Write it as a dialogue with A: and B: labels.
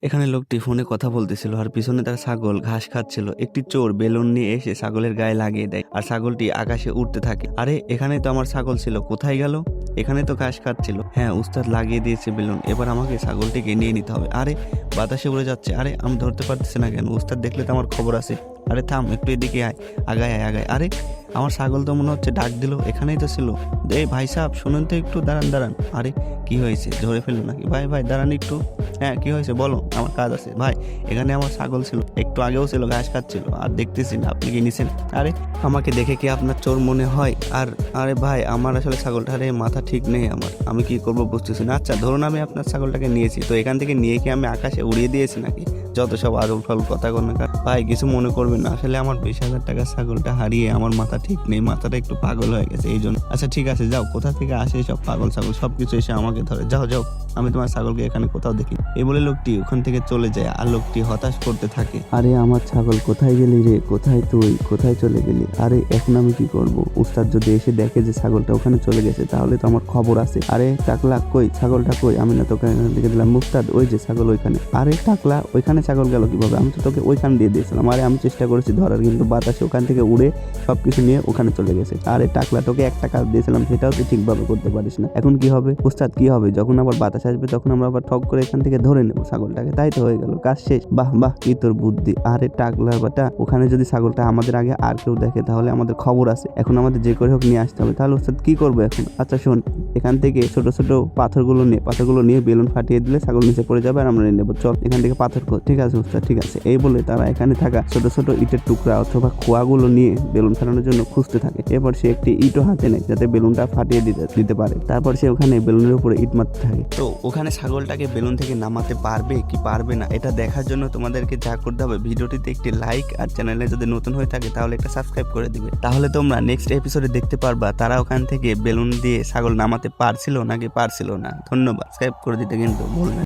A: এখানে লোকটি ফোনে কথা বলতেছিল আর পিছনে তার ছাগল ঘাস খাচ্ছিল। একটি চোর বেলুন নিয়ে এসে ছাগলের গায়ে লাগিয়ে দেয় আর ছাগলটি আকাশে উঠতে থাকে। আরে এখানে তো আমার ছাগল ছিল, কোথায় গেল? এখানে তো ঘাস খাচ্ছিল। হ্যাঁ, উস্তাদ লাগিয়ে দিয়েছে বেলুন, এবার আমাকে ছাগলটিকে নিয়ে নিতে হবে। আরে বাতাসে উড়ে যাচ্ছে, আরে আমি ধরতে পারতেছি না কেন? উস্তাদ দেখলে তো আমার খবর আছে। আরে থাম, একটু এদিকে আয়, আগায় আয় আগায়। আরে আমার ছাগল তো মনে হচ্ছে ডাক দিল, এখানেই তো ছিল। এই ভাই সাহেব শুনুন তো একটু, দাঁড়ান দাঁড়ান। আরে কি হয়েছে, ধরে ফেললো নাকি? ভাই ভাই দাঁড়ান একটু। হ্যাঁ কি হয়েছে বলো, আমার কাজ আছে। ভাই এখানে আমার ছাগল ছিল, একটু আগেও ছিল, ঘাস খাচ্ছিল, আর দেখতেছি না, আপনি কি নিছেন? আরে আমাকে দেখে কি আপনার চোর মনে হয়? আর আরে ভাই আমার আসলে ছাগলটা, আরে মাথা ঠিক নেই আমার, আমি কি করবো বুঝতেছি না। আচ্ছা ধরুন আমি আপনার ছাগলটাকে নিয়েছি, তো এখান থেকে নিয়ে কি আমি আকাশে উড়িয়ে দিয়েছি নাকি? যত সব আদল ফাল কথা কোনো। ভাই কিছু মনে করবেন না, আসলে আমার 20,000 টাকার ছাগলটা হারিয়ে আমার মাথা ঠিক নেই, মাথাটা একটু পাগল হয়ে গেছে এই জন্য। আচ্ছা ঠিক আছে যাও, কোথা থেকে আসে সব পাগল ছাগল, সবকিছু এসে আমাকে ধরে। যাও যাও, আমি তোমার ছাগলকে এখানে কোথাও দেখি। এই বলে লোকটি ওখান থেকে চলে যায় আর লোকটি হতাশ করতে থাকে। আরে আমার ছাগল কোথায় গেলি রে? কোথায় তুই? কোথায় চলে গেলি? আরে এখন আমি কি করব? উস্তাদ যদি এসে দেখে যে ছাগলটা ওখানে চলে গেছে তাহলে তো আমার খবর আছে। আরে টাকলা কই, ছাগলটা কই? আমি না তোকে এখান থেকে দিলাম। উস্তাদ ওই যে ছাগল ওইখানে। আরে টাকলা ওইখানে ছাগল গেল কিভাবে? আমি তো তোকে ওইখানে দিয়ে দিয়েছিলাম। আরে আমি চেষ্টা করেছি ধরার, কিন্তু বাতাসে ওখান থেকে উড়ে সবকিছু নিয়ে ওখানে চলে গেছে। আরে টাকলা তোকে একটা কাজ দিয়েছিলাম, সেটাও তুই ঠিকভাবে করতে পারিস না। এখন কি হবে উস্তাদ? কি হবে? যখন আবার বাতাস আসবে তখন আমরা আবার ঠক করে এখান থেকে ধরে নেবো ছাগলটাকে, তাই তো হয়ে গেল, কাজ শেষ। বাহ বাহ, কি তোর বুদ্ধি। আরে টাকলার বাটা, ওখানে যদি ছাগলটা আমাদের আগে আর কেউ দেখে তাহলে আমাদের খবর আছে। এখন আমাদের যে করে হোক নিয়ে আসতে হবে। তাহলে উস্তাদ কি করবো এখন? আচ্ছা শোন, এখান থেকে ছোট ছোট পাথরগুলো নিয়ে বেলুন ফাটিয়ে দিলে ছাগল নিচে পড়ে যাবে আর আমরা নিয়ে নেবো। চল এখান থেকে পাথর কর। ঠিক আছে উস্তাদ, ঠিক আছে। এই বলে তারা এখানে থাকা ছোট ছোট ইটের টুকরা অথবা খোয়াগুলো নিয়ে বেলুন ফাটানোর জন্য খুঁজতে থাকে। এরপর সে একটি ইটও হাতে নেয় যাতে বেলুনটা ফাটিয়ে দিতে পারে। তারপর সে ওখানে বেলুনের উপরে ইট মারতে থাকে। তো ওখানে ছাগলটাকে বেলুন থেকে নামাতে পারবে কি পারবে না এটা দেখার জন্য তোমাদেরকে যা করতে হবে, ভিডিওটিতে একটি লাইক আর চ্যানেলে যদি নতুন হয়ে থাকে তাহলে একটা সাবস্ক্রাইব করে দিবে। তাহলে তোমরা নেক্সট এপিসোডে দেখতে পারবা তারা ওখান থেকে বেলুন দিয়ে ছাগল নামাতে পারছিল নাকি পারছিল না। ধন্যবাদ, সাবস্ক্রাইব করে দিতে কিন্তু ভুলবেন না।